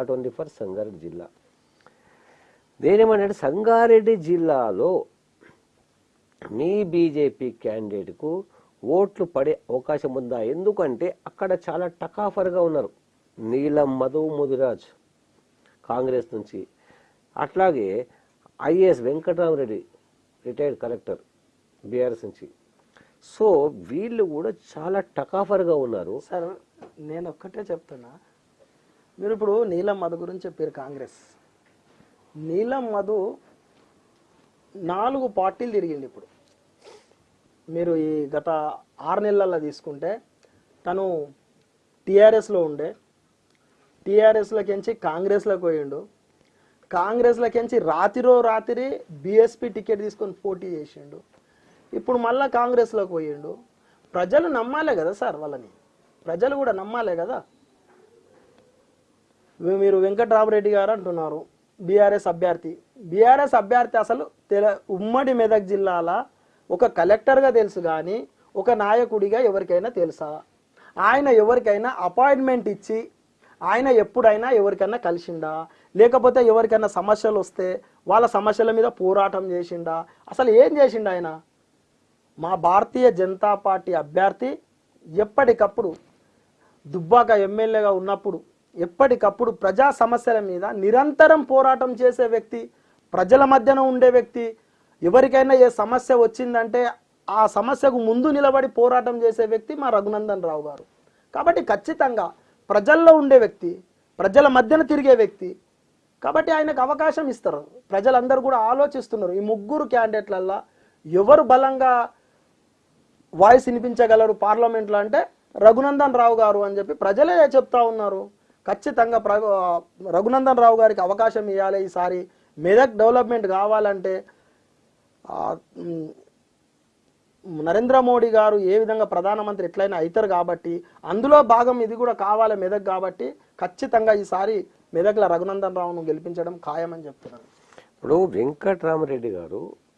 Not only for Sangareddy జిల్లా. దేనేమంటే సంగారెడ్డి జిల్లాలో మీ BJP క్యాండిడేట్కు ఓట్లు పడే అవకాశం ఉందా? ఎందుకంటే అక్కడ చాలా టకాఫర్గా ఉన్నారు. నీలం మధు ముదిరాజ్ కాంగ్రెస్ నుంచి, అట్లాగే IAS Venkataramareddy retired collector BRS నుంచి. సో వీళ్ళు కూడా చాలా టకాఫర్గా ఉన్నారు. సార్ నేను ఒక్కటే చెప్తున్నా, మీరు ఇప్పుడు నీలం మధు గురించి చెప్పారు. కాంగ్రెస్ నీలం మధు 4 పార్టీలు తిరిగింది. ఇప్పుడు మీరు ఈ గత 6 నెలల్లో తీసుకుంటే తను టీఆర్ఎస్లో ఉండే, టీఆర్ఎస్లోకించి కాంగ్రెస్లోకి పోయిండు, కాంగ్రెస్లోకించి రాత్రి బీఎస్పీ టికెట్ తీసుకొని పోటీ చేసిండు, ఇప్పుడు మళ్ళీ కాంగ్రెస్లోకి పోయిండు. ప్రజలు నమ్మాలే కదా సార్, వాళ్ళని ప్రజలు కూడా నమ్మాలే కదా. మీరు వెంకటరామరెడ్డి గారు అంటున్నారు బీఆర్ఎస్ అభ్యర్థి అసలు ఉమ్మడి మెదక్ జిల్లాల ఒక కలెక్టర్గా తెలుసు కానీ ఒక నాయకుడిగా ఎవరికైనా తెలుసా? ఆయన ఎవరికైనా అపాయింట్మెంట్ ఇచ్చి ఆయన ఎప్పుడైనా ఎవరికైనా కలిసిండా? లేకపోతే ఎవరికైనా సమస్యలు వస్తే వాళ్ళ సమస్యల మీద పోరాటం చేసిండా? అసలు ఏం చేసిండా ఆయన? మా భారతీయ జనతా పార్టీ అభ్యర్థి ఎప్పటికప్పుడు దుబ్బాక ఎమ్మెల్యేగా ఉన్నప్పుడు ఎప్పటికప్పుడు ప్రజా సమస్యల మీద నిరంతరం పోరాటం చేసే వ్యక్తి, ప్రజల మధ్యన ఉండే వ్యక్తి. ఎవరికైనా ఏ సమస్య వచ్చిందంటే ఆ సమస్యకు ముందు నిలబడి పోరాటం చేసే వ్యక్తి మా రఘునందన్ రావు గారు. కాబట్టి ఖచ్చితంగా ప్రజల్లో ఉండే వ్యక్తి, ప్రజల మధ్యన తిరిగే వ్యక్తి, కాబట్టి ఆయనకు అవకాశం ఇస్తారు. ప్రజలందరూ కూడా ఆలోచిస్తున్నారు ఈ 3 క్యాండిడేట్లల్లో ఎవరు బలంగా వాయిస్ వినిపించగలరు పార్లమెంట్లో అంటే రఘునందన్ రావు గారు అని చెప్పి ప్రజలే చెప్తా ఉన్నారు. ఖచ్చితంగా రఘునందన్ రావు గారికి అవకాశం ఇవ్వాలి. ఈసారి మెదక్ డెవలప్మెంట్ కావాలంటే నరేంద్ర మోడీ గారు ఏ విధంగా ప్రధానమంత్రి ఎట్లయినా అవుతారు కాబట్టి అందులో భాగం ఇది కూడా కావాలి మెదక్. కాబట్టి ఖచ్చితంగా ఈసారి మెదక్ల రఘునందన్ రావును గెలిపించడం ఖాయమని చెప్తున్నాను. ఇప్పుడు వెంకటరామరెడ్డి గారు